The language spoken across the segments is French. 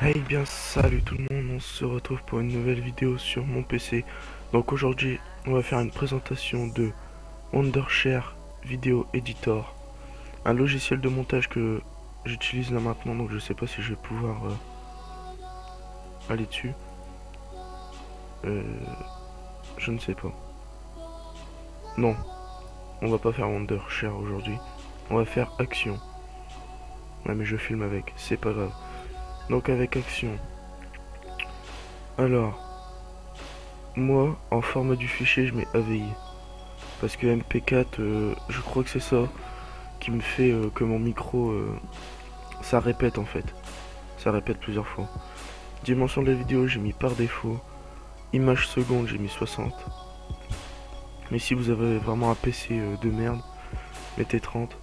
Hey bien salut tout le monde, on se retrouve pour une nouvelle vidéo sur mon PC. Donc aujourd'hui on va faire une présentation de Wondershare Video Editor, un logiciel de montage que j'utilise là maintenant, donc je sais pas si je vais pouvoir aller dessus. Je ne sais pas. Non, on va pas faire Wondershare aujourd'hui, on va faire Action. Ouais mais je filme avec, c'est pas grave. Donc avec Action. Alors, moi, en format du fichier, je mets AVI. Parce que MP4, je crois que c'est ça qui me fait que mon micro, ça répète en fait. Ça répète plusieurs fois. Dimension de la vidéo, j'ai mis par défaut. Image seconde, j'ai mis 60. Mais si vous avez vraiment un PC de merde, mettez 30.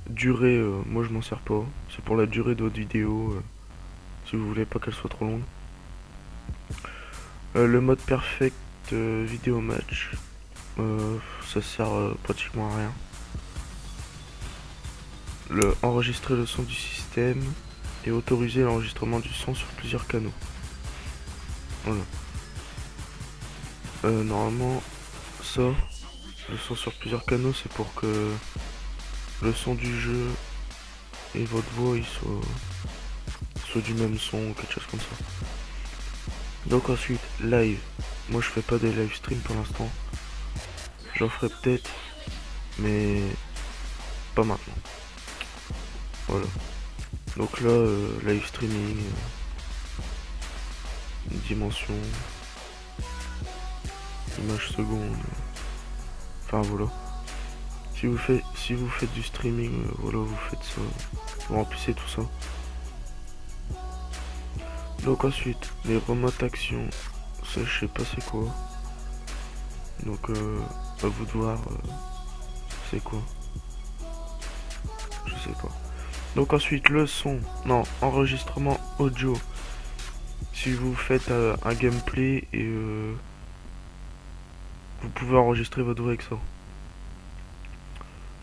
Durée, moi je m'en sers pas. C'est pour la durée de votre vidéo. Si vous voulez pas qu'elle soit trop longue. Le mode perfect vidéo match, ça sert pratiquement à rien. Enregistrer le son du système et autoriser l'enregistrement du son sur plusieurs canaux. Voilà. Normalement, ça, le son sur plusieurs canaux, c'est pour que le son du jeu et votre voix ils soient du même son ou quelque chose comme ça. Donc ensuite, live. Moi je fais pas des live stream pour l'instant. J'en ferai peut-être, mais pas maintenant. Voilà. Donc là, live streaming, dimension, image seconde. Enfin voilà. Si vous faites du streaming, voilà, vous faites ça. Vous remplissez tout ça. Donc ensuite, les remote actions, ça je sais pas c'est quoi. Donc à vous de voir c'est quoi. Je sais pas. Donc ensuite le son, non, enregistrement audio. Si vous faites un gameplay et vous pouvez enregistrer votre voix avec ça.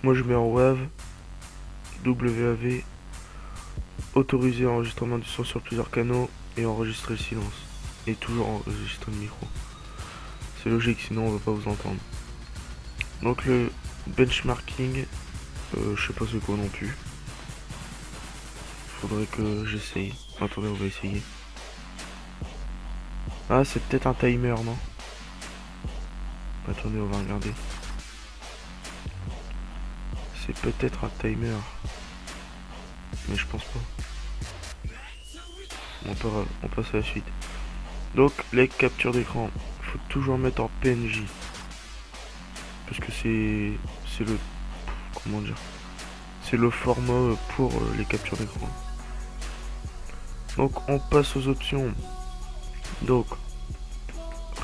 Moi je mets en WAV, WAV, autoriser l'enregistrement du son sur plusieurs canaux et enregistrer le silence. Et toujours enregistrer le micro. C'est logique, sinon on va pas vous entendre. Donc le benchmarking, je sais pas c'est quoi non plus. Faudrait que j'essaye. Attendez, on va essayer. Ah, c'est peut-être un timer, non? Attendez, on va regarder. C'est peut-être un timer. Mais je pense pas. On passe à la suite. Donc, les captures d'écran. Faut toujours mettre en PNJ. Parce que c'est le... Comment dire? C'est le format pour les captures d'écran. Donc, on passe aux options. Donc,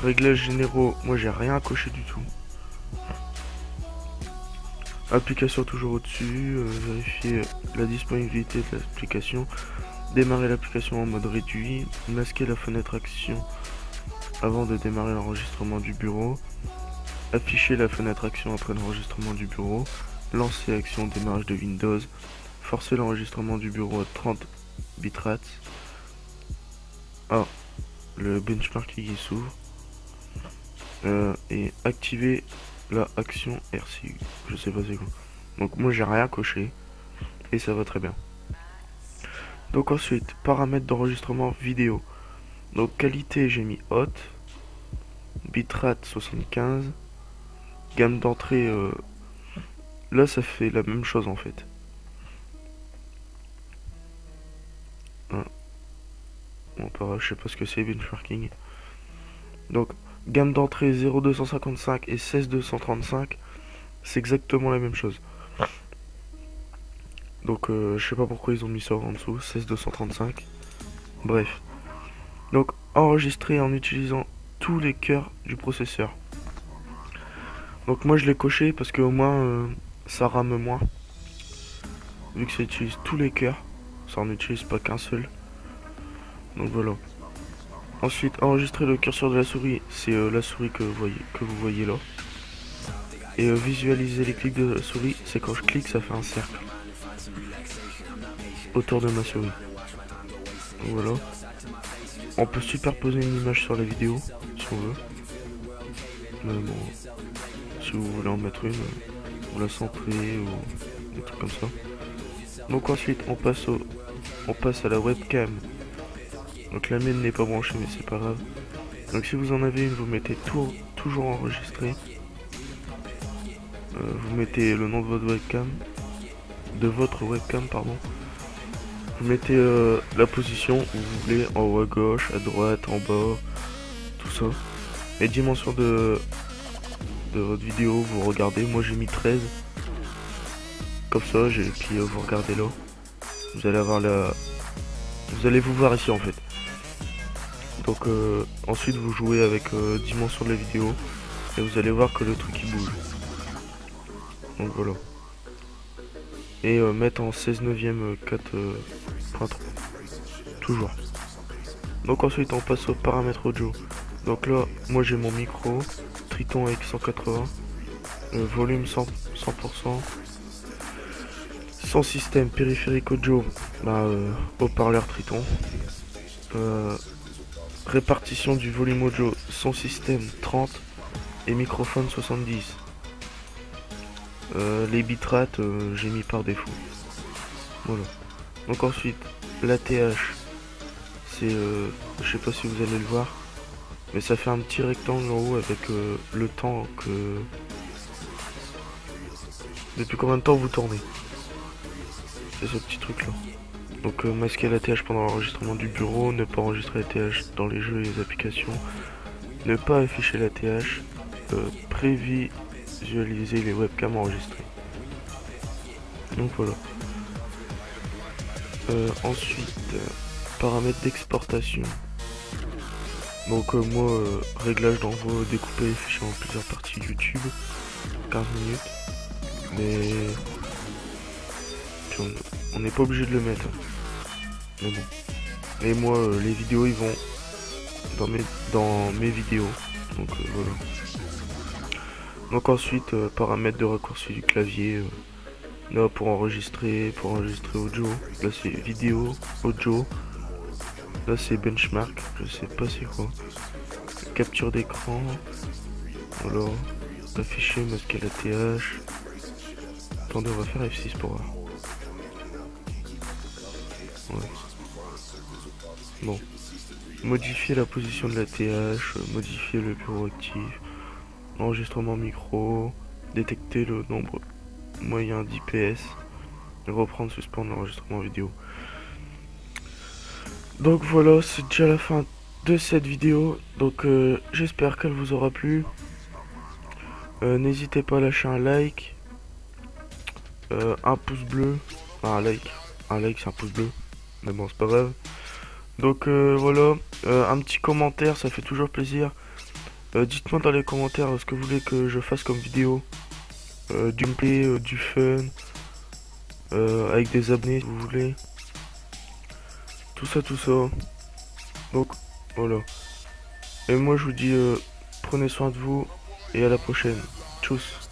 réglages généraux, moi j'ai rien à cocher du tout. Application toujours au-dessus, vérifier la disponibilité de l'application, démarrer l'application en mode réduit, masquer la fenêtre action avant de démarrer l'enregistrement du bureau, afficher la fenêtre action après l'enregistrement du bureau, lancer action démarrage de Windows, forcer l'enregistrement du bureau à 30 bitrates. Ah, le benchmarking qui s'ouvre. Et activer la action RC. Je sais pas c'est quoi. Donc moi j'ai rien coché. Et ça va très bien. Donc ensuite, paramètres d'enregistrement vidéo. Donc qualité j'ai mis haute. Bitrate 75. Gamme d'entrée. Là ça fait la même chose en fait. Bon, je sais pas ce que c'est benchmarking. Donc gamme d'entrée 0,255 et 16,235. C'est exactement la même chose. Donc je sais pas pourquoi ils ont mis ça en dessous, 16235. Bref. Donc enregistrer en utilisant tous les cœurs du processeur. Donc moi je l'ai coché parce que au moins ça rame moins. Vu que ça utilise tous les cœurs, ça en utilise pas qu'un seul. Donc voilà. Ensuite enregistrer le curseur de la souris, c'est la souris que vous voyez là. Et visualiser les clics de la souris, c'est quand je clique, ça fait un cercle autour de ma souris. Voilà. On peut superposer une image sur la vidéo, si on veut. Mais bon, si vous voulez en mettre une, vous la centrer ou des trucs comme ça. Donc ensuite, on passe à la webcam. Donc la mienne n'est pas branchée, mais c'est pas grave. Donc si vous en avez une, vous mettez toujours enregistré. Vous mettez le nom de votre webcam, pardon. Vous mettez la position où vous voulez, en haut à gauche, à droite, en bas, tout ça. Les dimensions de votre vidéo, vous regardez. Moi j'ai mis 13. Comme ça, et puis vous regardez là. Vous allez avoir vous allez vous voir ici en fait. Donc ensuite vous jouez avec dimension de la vidéo. Et vous allez voir que le truc il bouge. Donc voilà. Et mettre en 16 neuvième 4.3. Toujours. Donc ensuite on passe aux paramètres audio. Donc là, moi j'ai mon micro, Triton avec 180, volume 100%, son système périphérique audio, haut-parleur Triton, répartition du volume audio, son système 30 et microphone 70. Les bitrates, j'ai mis par défaut. Voilà. Donc ensuite, l'ATH, c'est, je sais pas si vous allez le voir, mais ça fait un petit rectangle en haut avec le temps que... Depuis combien de temps vous tournez. C'est ce petit truc là. Donc masquer l'ATH pendant l'enregistrement du bureau, ne pas enregistrer l'ATH dans les jeux et les applications, ne pas afficher l'ATH, prévisualiser les webcams enregistrées. Donc voilà. Ensuite, paramètres d'exportation. Donc moi, réglage d'envoi, découper les fichiers en plusieurs parties YouTube, 15 minutes. Mais puis on n'est pas obligé de le mettre. Mais bon. Et moi, les vidéos, ils vont dans mes vidéos. Donc voilà. Donc ensuite, paramètres de raccourci du clavier. Là pour enregistrer audio. Là c'est vidéo, audio. Là c'est benchmark, je sais pas c'est quoi. Capture d'écran. Voilà. Afficher, masquer la TH. Attendez, on va faire F6 pour voir. Ouais. Bon. Modifier la position de la TH, modifier le bureau actif, enregistrement micro, détecter le nombre moyen d'IPS, reprendre, suspendre l'enregistrement vidéo. Donc voilà, c'est déjà la fin de cette vidéo. Donc j'espère qu'elle vous aura plu. N'hésitez pas à lâcher un like, un pouce bleu, un like c'est un pouce bleu, mais bon c'est pas grave. Donc voilà, un petit commentaire, ça fait toujours plaisir. Dites-moi dans les commentaires ce que vous voulez que je fasse comme vidéo. Du gameplay, du fun, avec des abonnés si vous voulez. Tout ça. Donc voilà. Et moi je vous dis prenez soin de vous et à la prochaine. Tchuss.